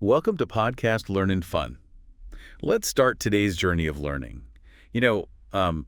Welcome to Podcast Learnin' Fun. Let's start today's journey of learning. You know, um,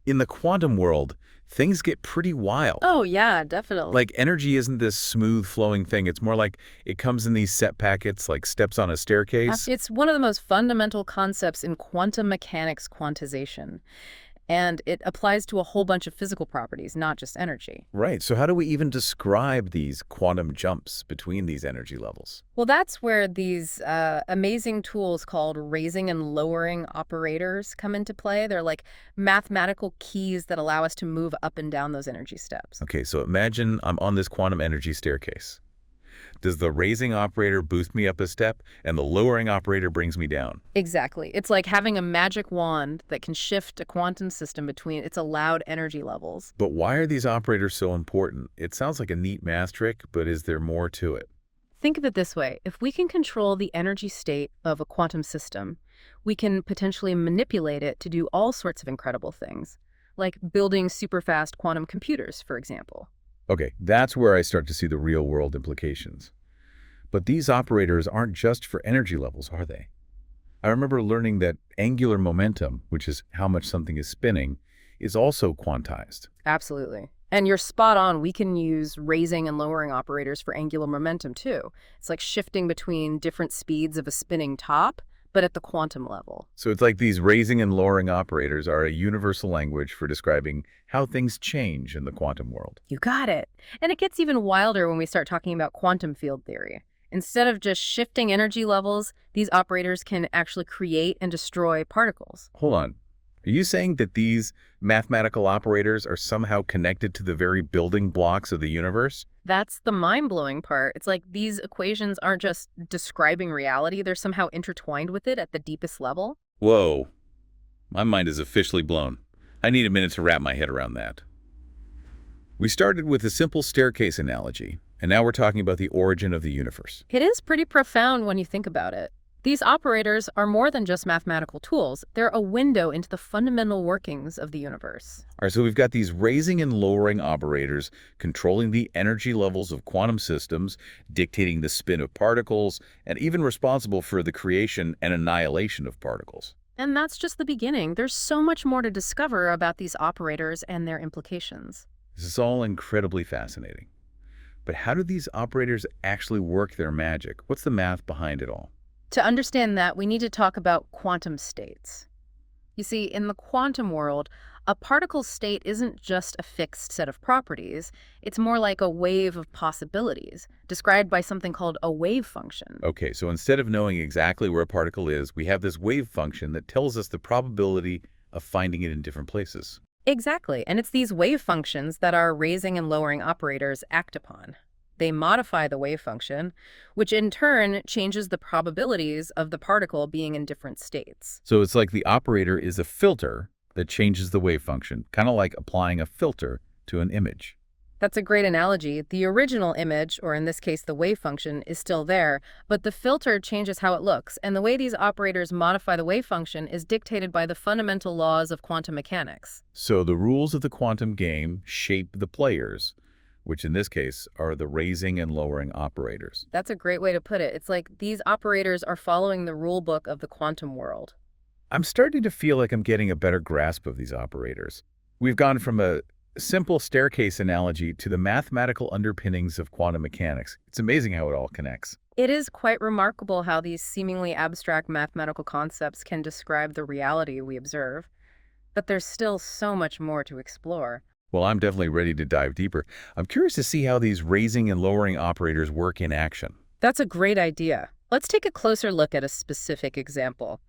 in the quantum world, things get pretty wild. Oh, yeah, definitely. Like energy isn't this smooth flowing thing. It's more like it comes in these set packets like steps on a staircase. It's one of the most fundamental concepts in quantum mechanics quantization, and it applies to a whole bunch of physical properties, not just energy. Right. So how do we even describe these quantum jumps between these energy levels? Well, that's where these amazing tools called raising and lowering operators come into play. They're like mathematical keys that allow us to move up and down those energy steps. Okay, so imagine I'm on this quantum energy staircase. Does the raising operator boost me up a step and the lowering operator brings me down? Exactly. It's like having a magic wand that can shift a quantum system between its allowed energy levels. But why are these operators so important? It sounds like a neat math trick, but is there more to it? Think of it this way. If we can control the energy state of a quantum system, we can potentially manipulate it to do all sorts of incredible things, like building super fast quantum computers, for example. Okay, that's where I start to see the real-world implications. But these operators aren't just for energy levels, are they? I remember learning that angular momentum, which is how much something is spinning, is also quantized. Absolutely. And you're spot on. We can use raising and lowering operators for angular momentum, too. It's like shifting between different speeds of a spinning top, but at the quantum level. So it's like these raising and lowering operators are a universal language for describing how things change in the quantum world. You got it. And it gets even wilder when we start talking about quantum field theory. Instead of just shifting energy levels, these operators can actually create and destroy particles. Hold on. Are you saying that these mathematical operators are somehow connected to the very building blocks of the universe? That's the mind-blowing part. It's like these equations aren't just describing reality, they're somehow intertwined with it at the deepest level. Whoa. My mind is officially blown. I need a minute to wrap my head around that. We started with a simple staircase analogy, and now we're talking about the origin of the universe. It is pretty profound when you think about it. These operators are more than just mathematical tools. They're a window into the fundamental workings of the universe. All right, so we've got these raising and lowering operators controlling the energy levels of quantum systems, dictating the spin of particles, and even responsible for the creation and annihilation of particles. And that's just the beginning. There's so much more to discover about these operators and their implications. This is all incredibly fascinating. But how do these operators actually work their magic? What's the math behind it all? To understand that, we need to talk about quantum states. You see, in the quantum world, a particle's state isn't just a fixed set of properties. It's more like a wave of possibilities, described by something called a wave function. Okay, so instead of knowing exactly where a particle is, we have this wave function that tells us the probability of finding it in different places. Exactly, and it's these wave functions that our raising and lowering operators act upon. They modify the wave function, which in turn changes the probabilities of the particle being in different states. So it's like the operator is a filter that changes the wave function, kind of like applying a filter to an image. That's a great analogy. The original image, or in this case the wave function, is still there, but the filter changes how it looks, and the way these operators modify the wave function is dictated by the fundamental laws of quantum mechanics. So the rules of the quantum game shape the players, which in this case are the raising and lowering operators. That's a great way to put it. It's like these operators are following the rule book of the quantum world. I'm starting to feel like I'm getting a better grasp of these operators. We've gone from a simple staircase analogy to the mathematical underpinnings of quantum mechanics. It's amazing how it all connects. It is quite remarkable how these seemingly abstract mathematical concepts can describe the reality we observe. But there's still so much more to explore. Well, I'm definitely ready to dive deeper. I'm curious to see how these raising and lowering operators work in action. That's a great idea. Let's take a closer look at a specific example.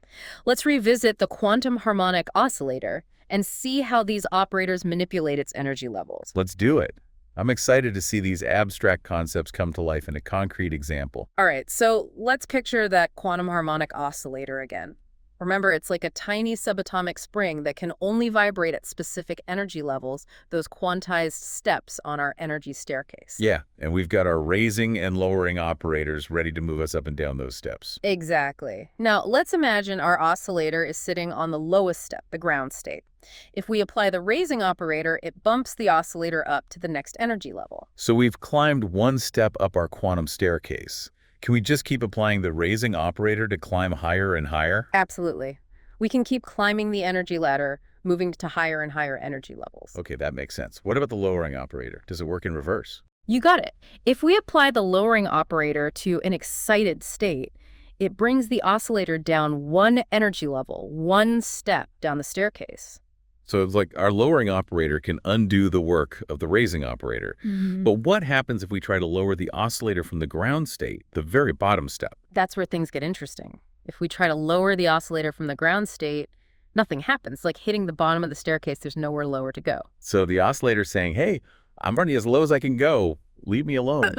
Let's revisit the quantum harmonic oscillator and see how these operators manipulate its energy levels. Let's do it. I'm excited to see these abstract concepts come to life in a concrete example. All right, so let's picture that quantum harmonic oscillator again. Remember, it's like a tiny subatomic spring that can only vibrate at specific energy levels, those quantized steps on our energy staircase. Yeah, and we've got our raising and lowering operators ready to move us up and down those steps. Exactly. Now, let's imagine our oscillator is sitting on the lowest step, the ground state. If we apply the raising operator, it bumps the oscillator up to the next energy level. So we've climbed one step up our quantum staircase. Can we just keep applying the raising operator to climb higher and higher? Absolutely. We can keep climbing the energy ladder, moving to higher and higher energy levels. Okay, that makes sense. What about the lowering operator? Does it work in reverse? You got it. If we apply the lowering operator to an excited state, it brings the oscillator down one energy level, one step down the staircase. So it's like our lowering operator can undo the work of the raising operator. Mhm. But what happens if we try to lower the oscillator from the ground state, the very bottom step? That's where things get interesting. If we try to lower the oscillator from the ground state, nothing happens. Like hitting the bottom of the staircase, there's nowhere lower to go. So the oscillator's saying, hey, I'm running as low as I can go. Leave me alone.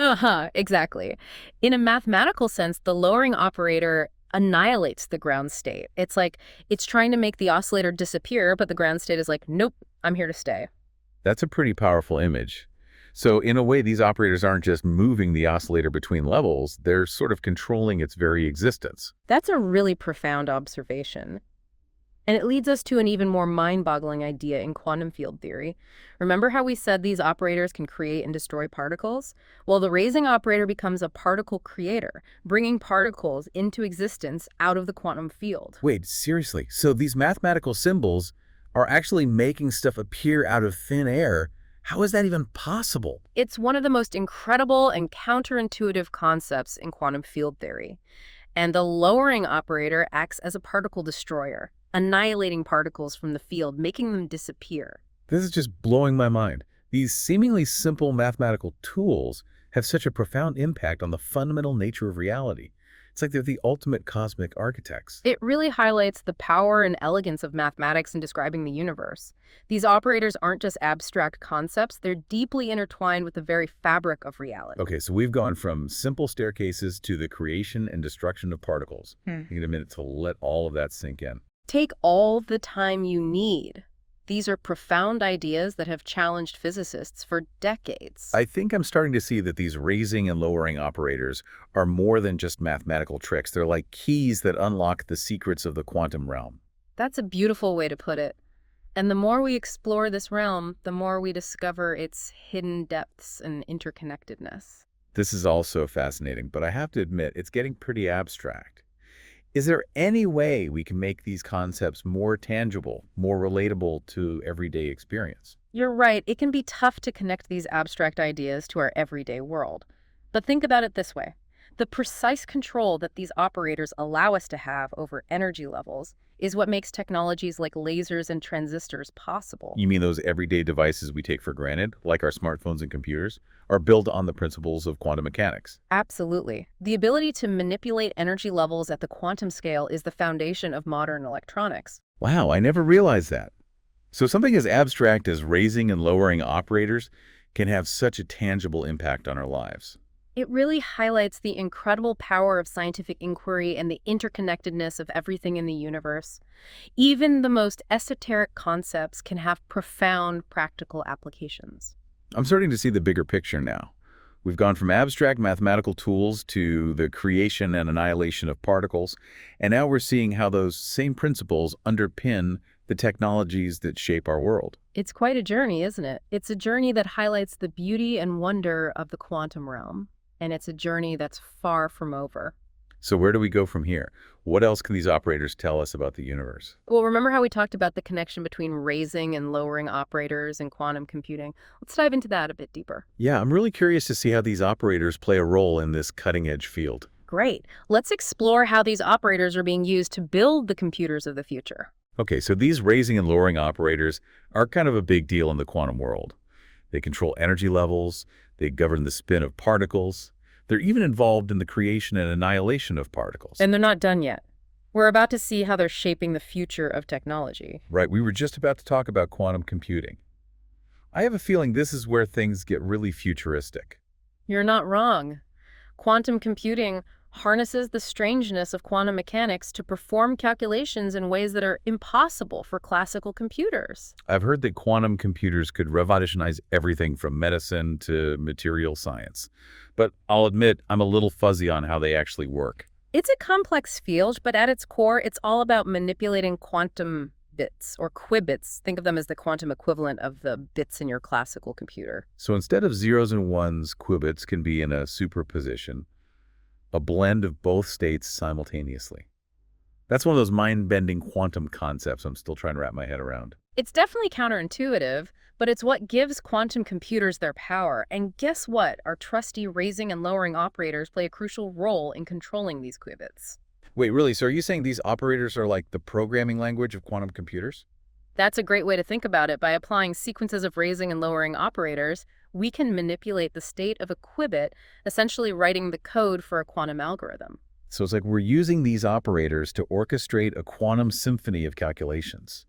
Exactly. In a mathematical sense, the lowering operator annihilates the ground state. It's like it's trying to make the oscillator disappear, but the ground state is like, nope, I'm here to stay. That's a pretty powerful image. So in a way, these operators aren't just moving the oscillator between levels, they're sort of controlling its very existence. That's a really profound observation. And it leads us to an even more mind-boggling idea in quantum field theory. Remember how we said these operators can create and destroy particles? Well, the raising operator becomes a particle creator, bringing particles into existence out of the quantum field. Wait, seriously? So these mathematical symbols are actually making stuff appear out of thin air? How is that even possible? It's one of the most incredible and counterintuitive concepts in quantum field theory. And the lowering operator acts as a particle destroyer, annihilating particles from the field, making them disappear. This is just blowing my mind. These seemingly simple mathematical tools have such a profound impact on the fundamental nature of reality. It's like they're the ultimate cosmic architects. It really highlights the power and elegance of mathematics in describing the universe. These operators aren't just abstract concepts, they're deeply intertwined with the very fabric of reality. Okay, so we've gone from simple staircases to the creation and destruction of particles. Need a minute to let all of that sink in. Take all the time you need. These are profound ideas that have challenged physicists for decades. I think I'm starting to see that these raising and lowering operators are more than just mathematical tricks. They're like keys that unlock the secrets of the quantum realm. That's a beautiful way to put it. And the more we explore this realm, the more we discover its hidden depths and interconnectedness. This is also fascinating, but I have to admit, it's getting pretty abstract. Is there any way we can make these concepts more tangible, more relatable to everyday experience? You're right, it can be tough to connect these abstract ideas to our everyday world. But think about it this way. The precise control that these operators allow us to have over energy levels is what makes technologies like lasers and transistors possible. You mean those everyday devices we take for granted, like our smartphones and computers, are built on the principles of quantum mechanics? Absolutely. The ability to manipulate energy levels at the quantum scale is the foundation of modern electronics. Wow, I never realized that. So something as abstract as raising and lowering operators can have such a tangible impact on our lives. It really highlights the incredible power of scientific inquiry and the interconnectedness of everything in the universe. Even the most esoteric concepts can have profound practical applications. I'm starting to see the bigger picture now. We've gone from abstract mathematical tools to the creation and annihilation of particles, and now we're seeing how those same principles underpin the technologies that shape our world. It's quite a journey, isn't it? It's a journey that highlights the beauty and wonder of the quantum realm, and it's a journey that's far from over. So where do we go from here? What else can these operators tell us about the universe? Well, remember how we talked about the connection between raising and lowering operators and quantum computing? Let's dive into that a bit deeper. Yeah, I'm really curious to see how these operators play a role in this cutting-edge field. Great. Let's explore how these operators are being used to build the computers of the future. Okay, so these raising and lowering operators are kind of a big deal in the quantum world. They control energy levels, they govern the spin of particles, they're even involved in the creation and annihilation of particles. And they're not done yet. We're about to see how they're shaping the future of technology. Right, we were just about to talk about quantum computing. I have a feeling this is where things get really futuristic. You're not wrong. Quantum computing harnesses the strangeness of quantum mechanics to perform calculations in ways that are impossible for classical computers. I've heard that quantum computers could revolutionize everything from medicine to material science. But I'll admit, I'm a little fuzzy on how they actually work. It's a complex field, but at its core, it's all about manipulating quantum bits, or qubits. Think of them as the quantum equivalent of the bits in your classical computer. So instead of zeros and ones, qubits can be in a superposition. A blend of both states simultaneously. That's one of those mind-bending quantum concepts I'm still trying to wrap my head around. It's definitely counterintuitive, but it's what gives quantum computers their power. And guess what? Our trusty raising and lowering operators play a crucial role in controlling these qubits. Wait, really? So are you saying these operators are like the programming language of quantum computers? That's a great way to think about it. By applying sequences of raising and lowering operators, we can manipulate the state of a qubit, essentially writing the code for a quantum algorithm. So it's like we're using these operators to orchestrate a quantum symphony of calculations.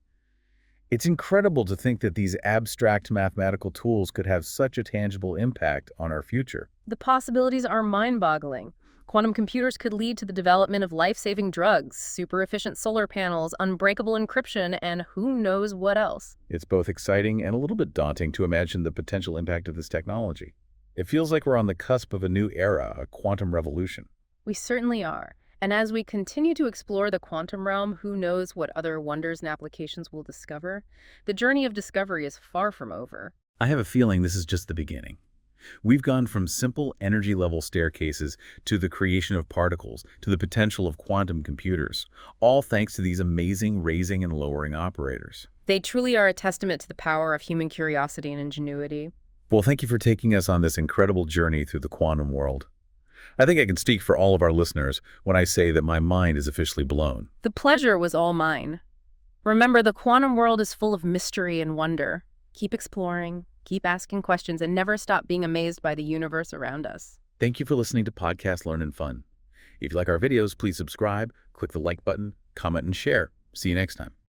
It's incredible to think that these abstract mathematical tools could have such a tangible impact on our future. The possibilities are mind-boggling. Quantum computers could lead to the development of life-saving drugs, super-efficient solar panels, unbreakable encryption, and who knows what else. It's both exciting and a little bit daunting to imagine the potential impact of this technology. It feels like we're on the cusp of a new era, a quantum revolution. We certainly are. And as we continue to explore the quantum realm, who knows what other wonders and applications we'll discover? The journey of discovery is far from over. I have a feeling this is just the beginning. We've gone from simple energy-level staircases to the creation of particles, to the potential of quantum computers, all thanks to these amazing raising and lowering operators. They truly are a testament to the power of human curiosity and ingenuity. Well, thank you for taking us on this incredible journey through the quantum world. I think I can speak for all of our listeners when I say that my mind is officially blown. The pleasure was all mine. Remember, the quantum world is full of mystery and wonder. Keep exploring, keep asking questions, and never stop being amazed by the universe around us. Thank you for listening to Podcast Learn and Fun. If you like our videos, please subscribe, click the like button, comment, and share. See you next time.